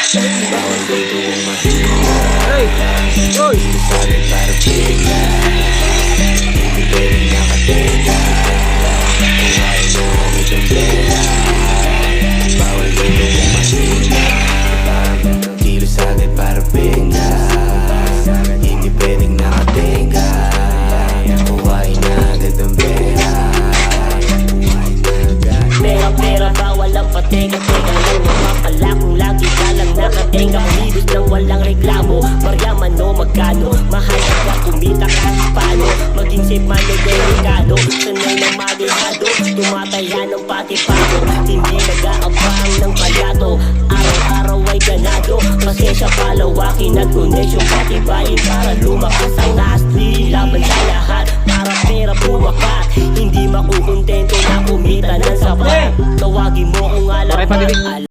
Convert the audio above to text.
Bawal dito kung mahina. Hey! Oy! Hindi sa akin para pila. Hindi pwedeng nakatinga. Kung ayaw mo itong pera. Bawal dito kung mahina. Kilo sa akin para pinga. Hindi pwedeng nakatinga. Kuhain na agad ang pera. Pera, bawal ang patega-tega lang mapapala kung lagi ka lang nakatenga. Umilos nang walang reklamo, maryaman o magkano. Mahal ka kumita kahit paano. Maging safe man o delikado. Sanay na madihado, tumataya ng pati-pato. Hindi nag-aabang ng palyato, araw-araw ay ganado. Pasensya palawakin at connection patibayin para lumakas ang nasli. Laban sa lahat, para pera bumakat. Hindi makukontento na kumita ng sapat. Tawagin mo kung alam.